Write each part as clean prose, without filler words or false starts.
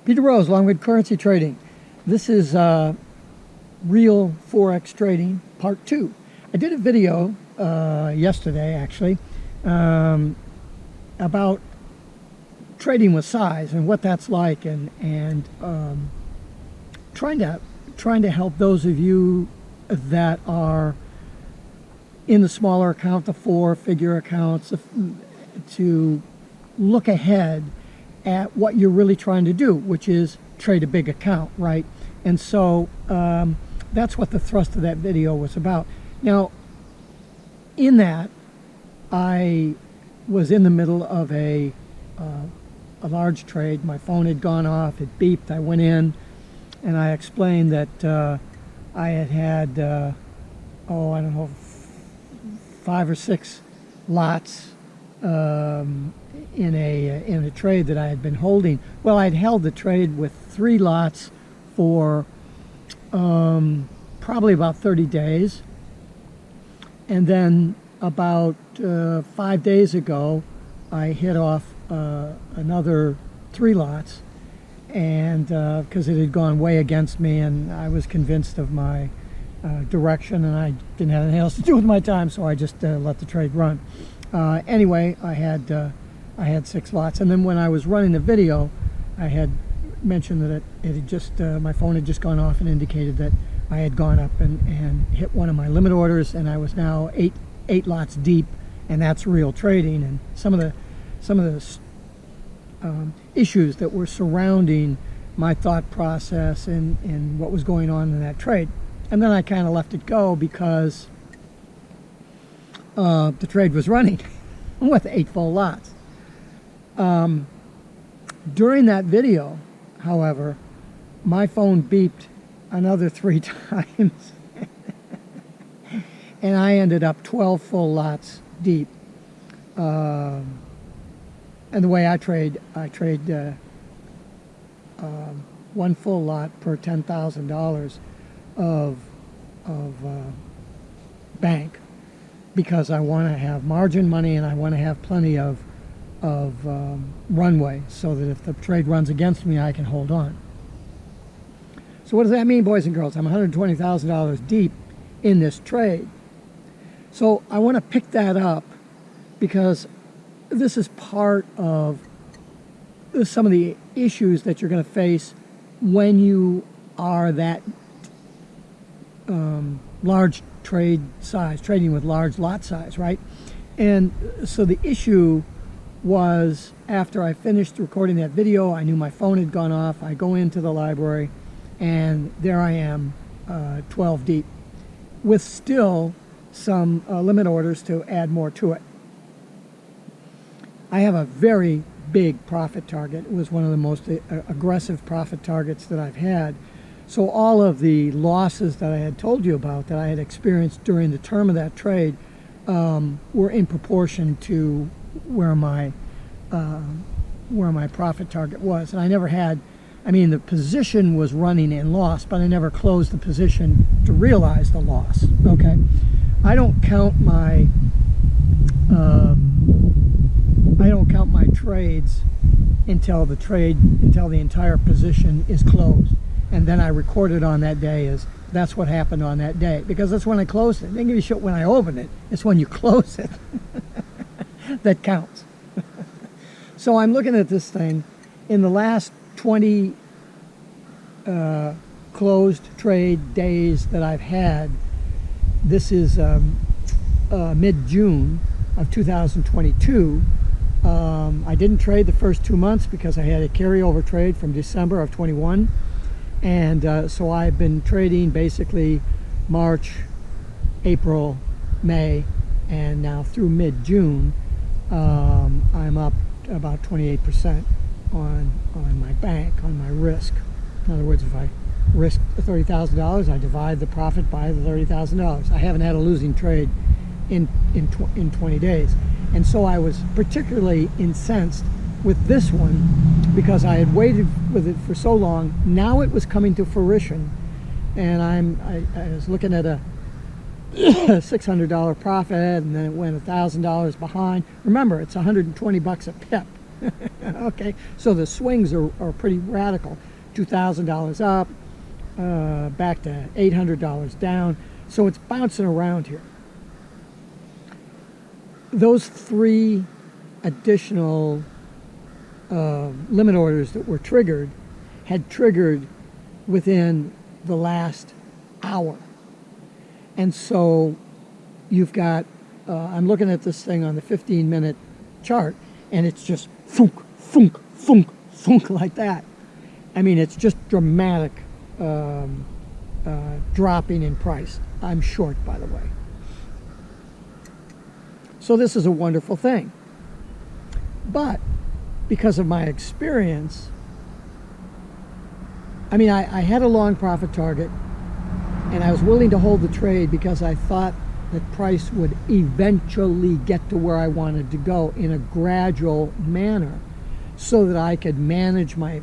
Peter Rose, Longwood Currency Trading. This is Real Forex Trading Part 2. I did a video yesterday, actually, about trading with size and what that's like, and trying to help those of you that are in the smaller account, the four-figure accounts, to look ahead at what you're really trying to do, which is trade a big account, right? And so that's what the thrust of that video was about. Now, in that, I was in the middle of a large trade. My phone had gone off, it beeped, I went in, and I explained that I had I don't know, 5 or 6 lots in a trade that I had been holding. Well, I'd held the trade with 3 lots for probably about 30 days, and then about 5 days ago I hit off another 3 lots, and because it had gone way against me and I was convinced of my direction, and I didn't have anything else to do with my time, so I just let the trade run. Anyway, I had 6 lots, and then when I was running the video, I had mentioned that it had just my phone had just gone off and indicated that I had gone up and hit one of my limit orders, and I was now eight lots deep, and that's real trading. And some of the issues that were surrounding my thought process and what was going on in that trade. And then I kind of left it go because the trade was running with 8 full lots. During that video, however, my phone beeped another 3 times and I ended up 12 full lots deep. And the way I trade 1 full lot per $10,000 of bank, because I want to have margin money and I want to have plenty of runway, so that if the trade runs against me, I can hold on. So what does that mean, boys and girls? I'm $120,000 deep in this trade. So I want to pick that up because this is part of some of the issues that you're going to face when you are that large trade size, trading with large lot size, right? And so the issue was, after I finished recording that video, I knew my phone had gone off. I go into the library, and there I am, 12 deep, with still some limit orders to add more to it. I have a very big profit target. It was one of the most aggressive profit targets that I've had. So all of the losses that I had told you about that I had experienced during the term of that trade were in proportion to where my profit target was. And I never had, I mean, the position was running in loss, but I never closed the position to realize the loss. Okay, I don't count my trades until the entire position is closed, and then I record it on that day as that's what happened on that day, because that's when I closed it. They give you shit when I open it. It's when you close it that counts. So I'm looking at this thing. In the last 20 closed trade days that I've had, this is mid-June of 2022. I didn't trade the first 2 months because I had a carryover trade from December of 21, and so I've been trading basically March, April, May, and now through mid-June. I'm up about 28% on my bank, on my risk. In other words, if I risk $30,000, I divide the profit by the $30,000. I haven't had a losing trade in 20 days. And so I was particularly incensed with this one because I had waited with it for so long. Now it was coming to fruition, and I was looking at a $600 profit, and then it went $1,000 behind. Remember, it's 120 bucks a pip. Okay, so the swings are pretty radical. $2,000 up, back to $800 down. So it's bouncing around here. Those 3 additional limit orders that were triggered had triggered within the last hour. And so you've got, I'm looking at this thing on the 15-minute chart, and it's just thunk, thunk, thunk, thunk like that. I mean, it's just dramatic dropping in price. I'm short, by the way. So this is a wonderful thing. But because of my experience, I mean, I had a long profit target, and I was willing to hold the trade because I thought that price would eventually get to where I wanted to go in a gradual manner so that I could manage my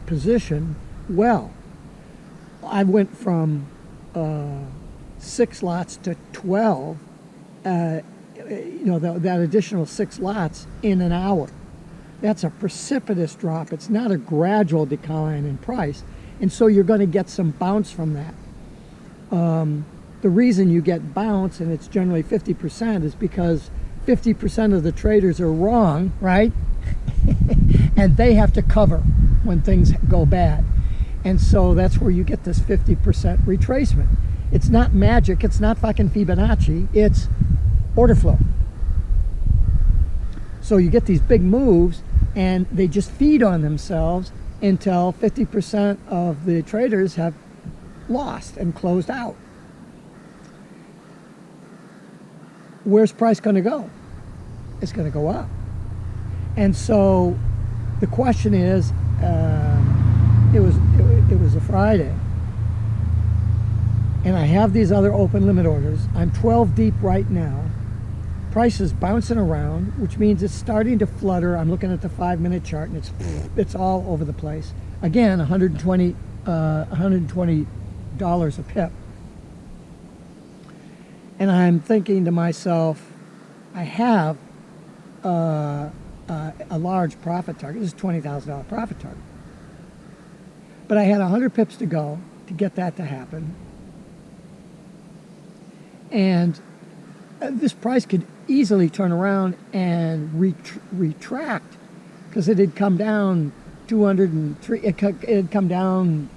position well. I went from 6 lots to 12, that additional 6 lots in an hour. That's a precipitous drop. It's not a gradual decline in price. And so you're going to get some bounce from that. The reason you get bounce, and it's generally 50%, is because 50% of the traders are wrong, right? And they have to cover when things go bad. And so that's where you get this 50% retracement. It's not magic. It's not fucking Fibonacci. It's order flow. So you get these big moves, and they just feed on themselves until 50% of the traders have lost and closed out. Where's price going to go? It's going to go up. And so the question is, it was a Friday, and I have these other open limit orders. I'm 12 deep right now. Price is bouncing around, which means it's starting to flutter. I'm looking at the 5-minute chart, and it's all over the place. Again, $120 a pip. And I'm thinking to myself, I have a large profit target. This is $20,000 profit target. But I had 100 pips to go to get that to happen. And this price could easily turn around and retract, because it had come down 203. It had come down,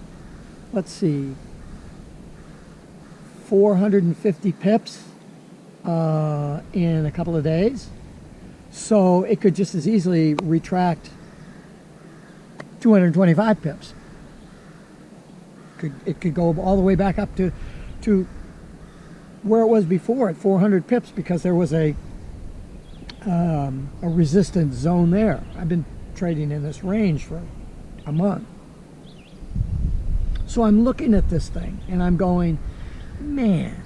let's see, 450 pips in a couple of days. So it could just as easily retract 225 pips. It could go all the way back up to where it was before at 400 pips, because there was a resistance zone there. I've been trading in this range for a month. So I'm looking at this thing and I'm going, man,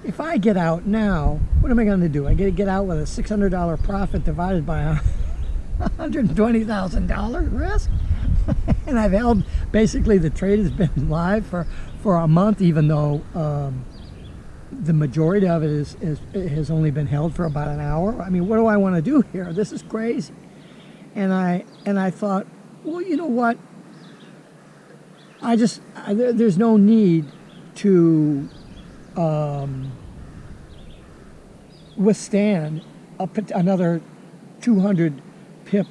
if I get out now, what am I going to do? I got to get out with a $600 profit divided by a $120,000 risk? And I've held, basically the trade has been live for a month, even though the majority of it has only been held for about an hour. I mean, what do I want to do here? This is crazy. And I thought, well, you know what? There's no need to withstand another 200 pip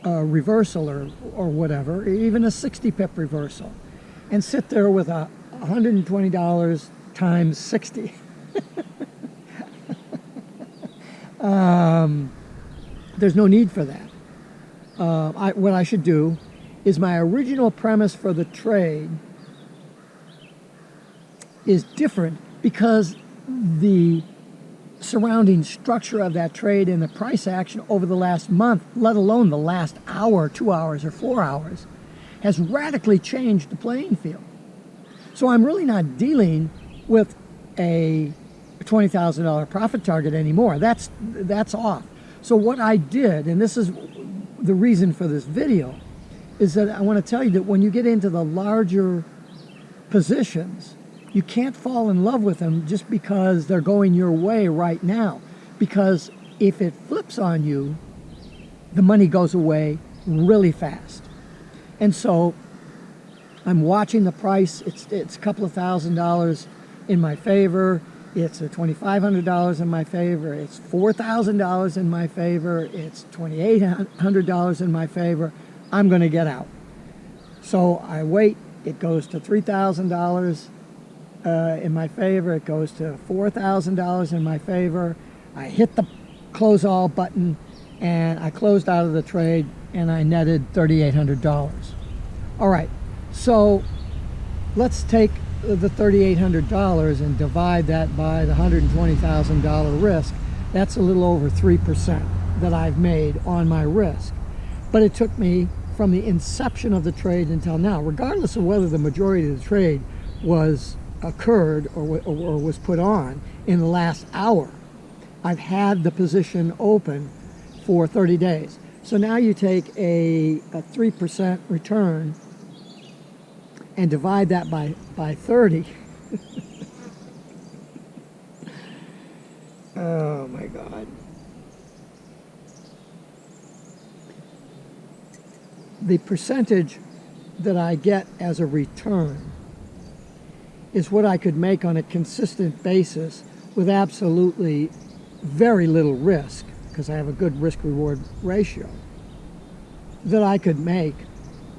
reversal or whatever, even a 60 pip reversal, and sit there with a $120 times 60. There's no need for that. What I should do is, my original premise for the trade is different because the surrounding structure of that trade and the price action over the last month, let alone the last hour, 2 hours, or 4 hours, has radically changed the playing field. So I'm really not dealing with a $20,000 profit target anymore. That's off. So what I did, and this is the reason for this video, is that I want to tell you that when you get into the larger positions, you can't fall in love with them just because they're going your way right now. Because if it flips on you, the money goes away really fast. And so I'm watching the price. It's a couple of $1,000s in my favor. It's $2,500 in my favor. It's $4,000 in my favor. It's $2,800 in my favor. I'm going to get out. So I wait. It goes to $3,000 in my favor. It goes to $4,000 in my favor. I hit the close all button, and I closed out of the trade, and I netted $3,800. All right, so let's take the $3,800 and divide that by the $120,000 risk. That's a little over 3% that I've made on my risk. But it took me from the inception of the trade until now, regardless of whether the majority of the trade was occurred or was put on in the last hour, I've had the position open for 30 days. So now you take a 3% return and divide that by 30. Oh my God. The percentage that I get as a return is what I could make on a consistent basis with absolutely very little risk, because I have a good risk-reward ratio, that I could make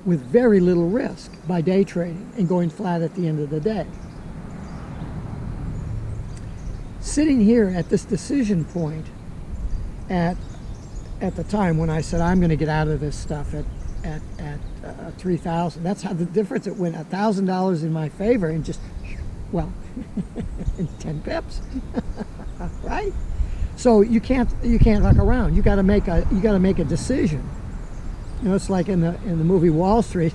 with very little risk by day trading and going flat at the end of the day. Sitting here at this decision point at the time when I said I'm going to get out of this stuff at 3,000, that's how the difference. It went $1,000 in my favor and just, well, 10 pips, right? So you can't fuck around. You got to make a decision. You know, it's like in the movie Wall Street.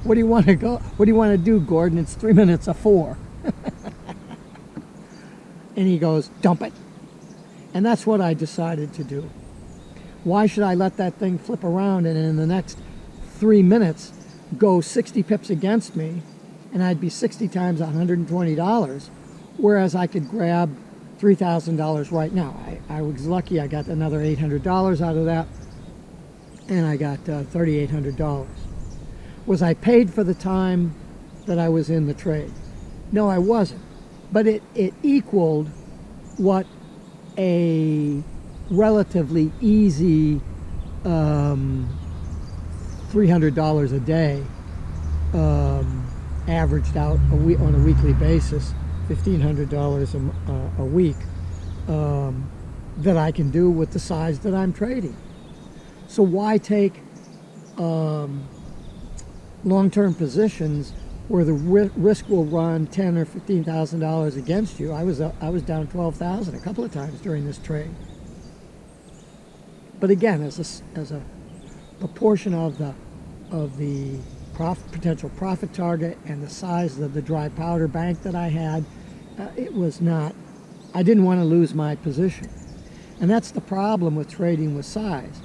What do you want to do, Gordon? It's 3 minutes of 4. And he goes, dump it. And that's what I decided to do. Why should I let that thing flip around and in the next 3 minutes go 60 pips against me, and I'd be 60 times $120, whereas I could grab $3,000 right now. I was lucky. I got another $800 out of that, and I got $3,800. Was I paid for the time that I was in the trade? No, I wasn't. But it equaled what a relatively easy $300 a day averaged out on a weekly basis, $1,500 a week, that I can do with the size that I'm trading. So why take long-term positions where the risk will run $10,000 or $15,000 against you? I was down $12,000 a couple of times during this trade. But again, as a proportion of the potential profit target and the size of the dry powder bank that I had, it was not. I didn't want to lose my position, and that's the problem with trading with size.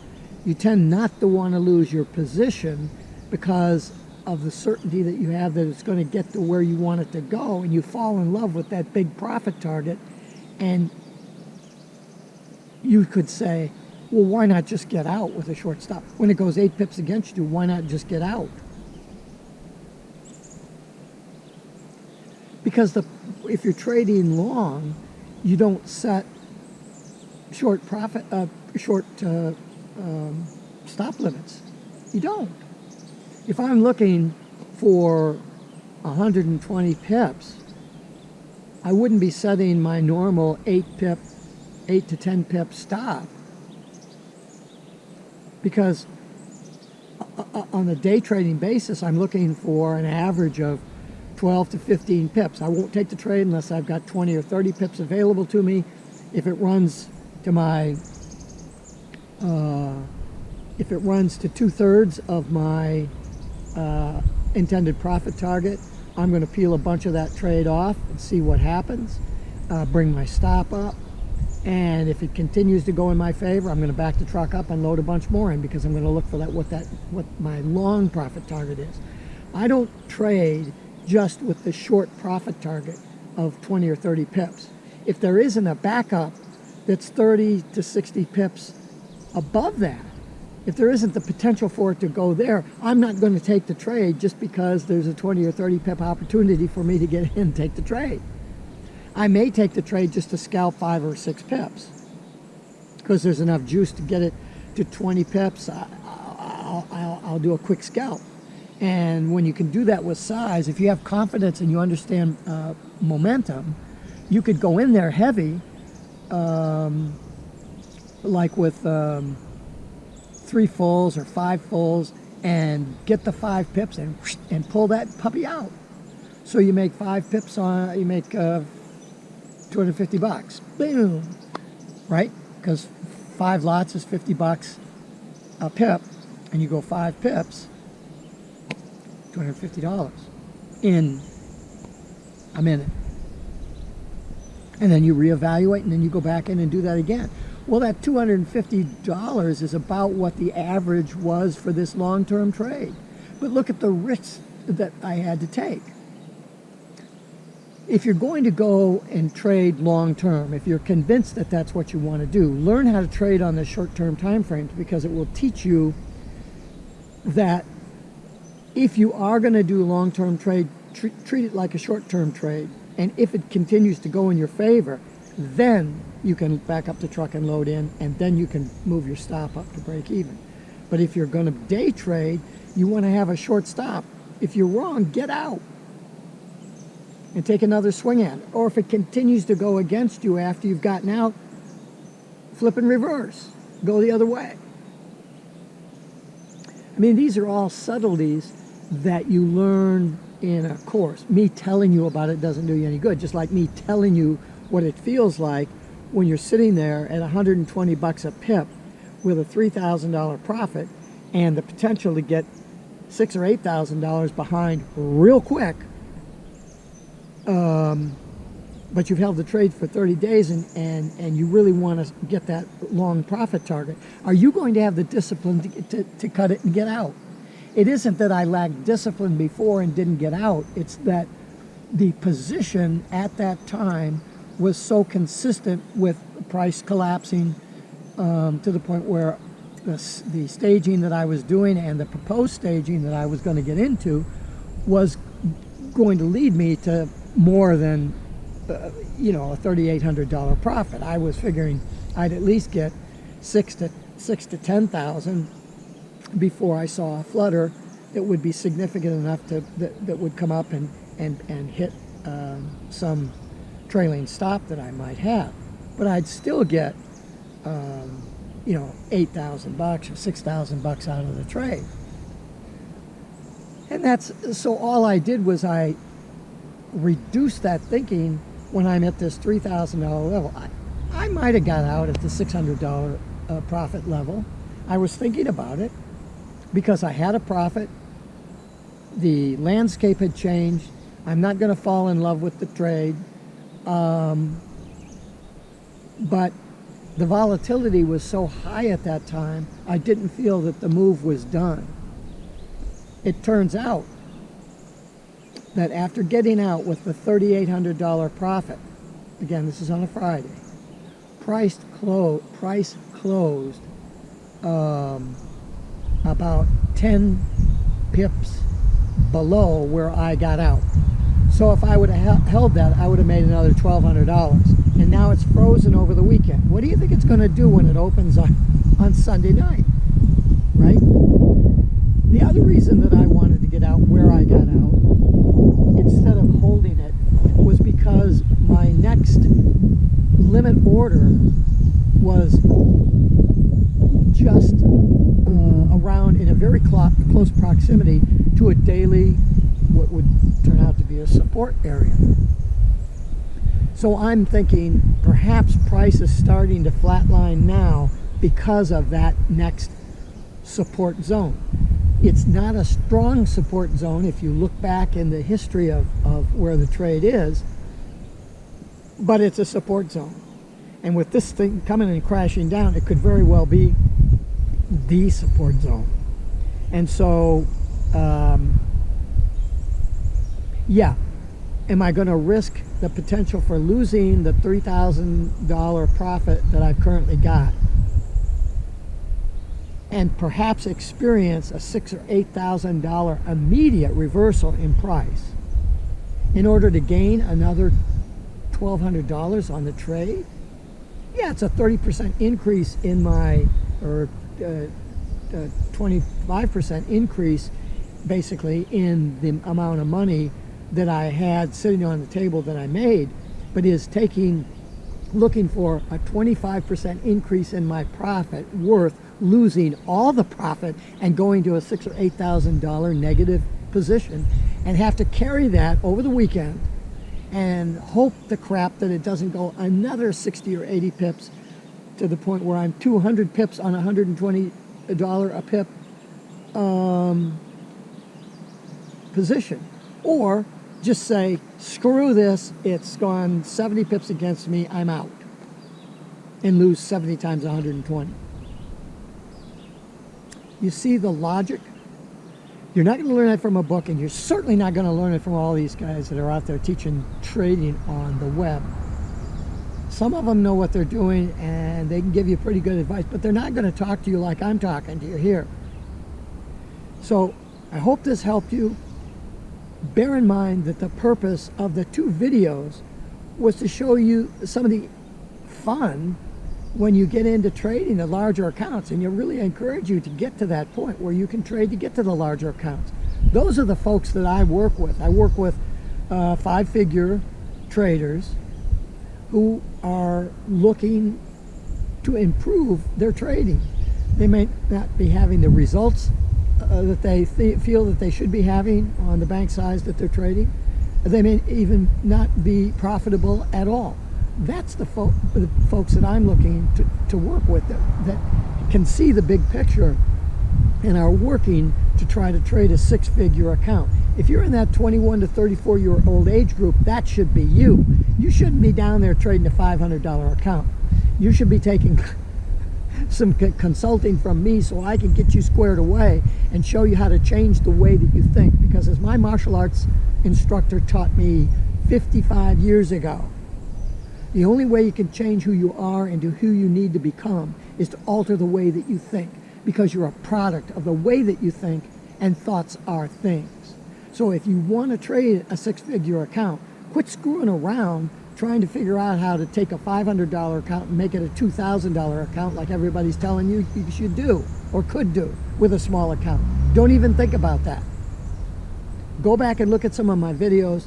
You tend not to want to lose your position because of the certainty that you have that it's going to get to where you want it to go, and you fall in love with that big profit target, and you could say, well, why not just get out with a short stop? When it goes 8 pips against you, why not just get out? Because if you're trading long, you don't set short stop limits. You don't. If I'm looking for 120 pips, I wouldn't be setting my normal 8 to 10 pip stop, because on a day trading basis, I'm looking for an average of 12 to 15 pips. I won't take the trade unless I've got 20 or 30 pips available to me. If it runs to my, if it runs to 2/3 of my intended profit target, I'm going to peel a bunch of that trade off and see what happens. Bring my stop up. And if it continues to go in my favor, I'm going to back the truck up and load a bunch more in, because I'm going to look for what my long profit target is. I don't trade just with the short profit target of 20 or 30 pips. If there isn't a backup that's 30 to 60 pips above that, If there isn't the potential for it to go there, I'm not going to take the trade just because there's a 20 or 30 pip opportunity for me to get in and take the trade. I may take the trade just to scalp 5 or 6 pips because there's enough juice to get it to 20 pips. I'll do a quick scalp. And when you can do that with size, if you have confidence and you understand momentum, you could go in there heavy, like with 3 fulls or 5 fulls, and get the 5 pips and pull that puppy out. So you make 5 pips on, you make 250 bucks. Boom, right? Because 5 lots is 50 bucks a pip, and you go 5 pips, $250 in a minute. And then you reevaluate, and then you go back in and do that again. Well, that $250 is about what the average was for this long-term trade. But look at the risks that I had to take. If you're going to go and trade long-term, if you're convinced that that's what you want to do, learn how to trade on the short-term time frames, because it will teach you that if you are going to do long-term trade, treat it like a short-term trade. And if it continues to go in your favor, then you can back up the truck and load in, and then you can move your stop up to break even. But if you're going to day trade, you want to have a short stop. If you're wrong, get out and take another swing at it. Or if it continues to go against you after you've gotten out, flip and reverse. Go the other way. I mean, these are all subtleties that you learn in a course. Me telling you about it doesn't do you any good, just like me telling you what it feels like when you're sitting there at 120 bucks a pip with a $3,000 profit and the potential to get $6,000 or $8,000 behind real quick. But you've held the trade for 30 days and you really want to get that long profit target. Are you going to have the discipline to cut it and get out? It isn't that I lacked discipline before and didn't get out. It's that the position at that time was so consistent with the price collapsing to the point where the staging that I was doing and the proposed staging that I was going to get into was going to lead me to more than a $3,800 profit. I was figuring I'd at least get six to 10,000 before I saw a flutter that would be significant enough that would come up and hit some trailing stop that I might have. But I'd still get 8,000 bucks or 6,000 bucks out of the trade. And so all I did was I reduced that thinking when I'm at this $3,000 level. I might have got out at the $600 profit level. I was thinking about it because I had a profit. The landscape had changed. I'm not going to fall in love with the trade. But the volatility was so high at that time, I didn't feel that the move was done. It turns out that after getting out with the $3,800 profit, again, this is on a Friday, price closed about 10 pips below where I got out. So if I would have held that, I would have made another $1,200. And now it's frozen over the weekend. What do you think it's going to do when it opens on Sunday night? Right? The other reason that I wanted to get out where I got out, instead of holding it, was because my next limit order was just around in a very close proximity to a daily, what would turn out to be a support area. So I'm thinking perhaps price is starting to flatline now because of that next support zone. It's not a strong support zone if you look back in the history of where the trade is, but it's a support zone. And with this thing coming and crashing down, it could very well be the support zone. And so, yeah, am I going to risk the potential for losing the $3,000 profit that I've currently got? and perhaps experience a $6,000 or $8,000 immediate reversal in price in order to gain another $1,200 on the trade. Yeah, it's a 30% increase in my, or 25% increase basically in the amount of money that I had sitting on the table that I made, but is looking for a 25% increase in my profit worth losing all the profit and going to a $6,000 or $8,000 negative position and have to carry that over the weekend and hope the crap that it doesn't go another 60 or 80 pips to the point where I'm 200 pips on $120 a pip position. Or just say, screw this, it's gone 70 pips against me, I'm out, and lose 70 times 120. You see the logic? You're not going to learn that from a book, and you're certainly not going to learn it from all these guys that are out there teaching trading on the web. Some of them know what they're doing, and they can give you pretty good advice, but they're not going to talk to you like I'm talking to you here. So I hope this helped you. Bear in mind that the purpose of the 2 videos was to show you some of the fun when you get into trading the larger accounts, and you really encourage you to get to that point where you can trade to get to the larger accounts. Those are the folks that I work with. I work with 5-figure traders who are looking to improve their trading. They may not be having the results that they feel that they should be having on the bank size that they're trading. They may even not be profitable at all. That's the folks that I'm looking to work with that can see the big picture and are working to try to trade a 6-figure account. If you're in that 21 to 34-year-old age group, that should be you. You shouldn't be down there trading a $500 account. You should be taking some consulting from me so I can get you squared away and show you how to change the way that you think. Because as my martial arts instructor taught me 55 years ago, the only way you can change who you are and to who you need to become is to alter the way that you think, because you're a product of the way that you think, and thoughts are things. So if you want to trade a 6-figure account, quit screwing around trying to figure out how to take a $500 account and make it a $2,000 account like everybody's telling you you should do or could do with a small account. Don't even think about that. Go back and look at some of my videos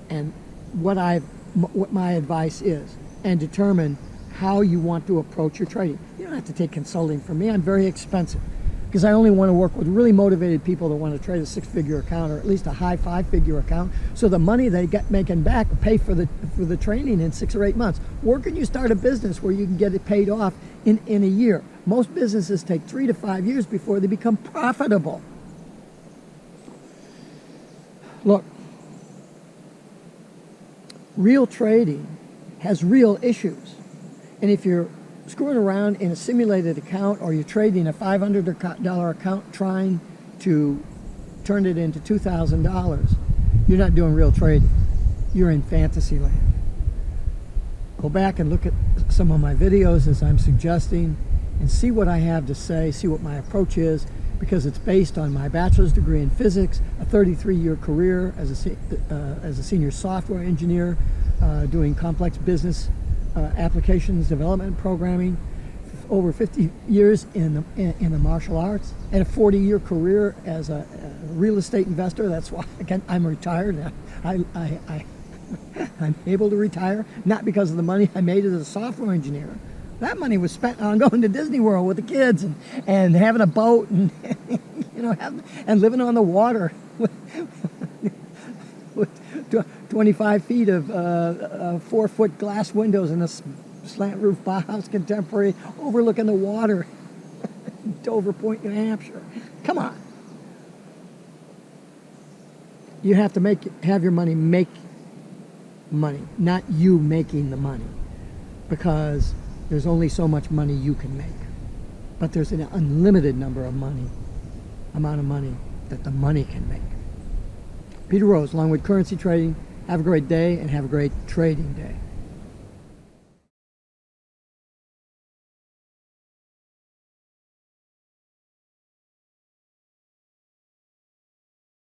and what my advice is, and determine how you want to approach your trading. You don't have to take consulting from me. I'm very expensive because I only want to work with really motivated people that want to trade a 6-figure account, or at least a high 5-figure account, so the money they get making back will pay for the training in 6 or 8 months. Or can you start a business where you can get it paid off in a year? Most businesses take 3 to 5 years before they become profitable. Look, real trading has real issues. And if you're screwing around in a simulated account, or you're trading a $500 account trying to turn it into $2,000, you're not doing real trading. You're in fantasy land. Go back and look at some of my videos as I'm suggesting and see what I have to say, see what my approach is, because it's based on my bachelor's degree in physics, a 33-year career as a senior software engineer, doing complex business applications, development, programming, over 50 years in the martial arts, and a 40-year career as a real estate investor. That's why, again, I'm retired. I'm able to retire, not because of the money I made as a software engineer. That money was spent on going to Disney World with the kids and having a boat and and living on the water with 25 feet of 4-foot glass windows and a slant roof Bauhaus contemporary overlooking the water, Dover Point, New Hampshire. Come on. You have to have your money make money, not you making the money, because there's only so much money you can make, but there's an unlimited amount of money that the money can make. Peter Rose, Longwood Currency Trading. Have a great day and have a great trading day.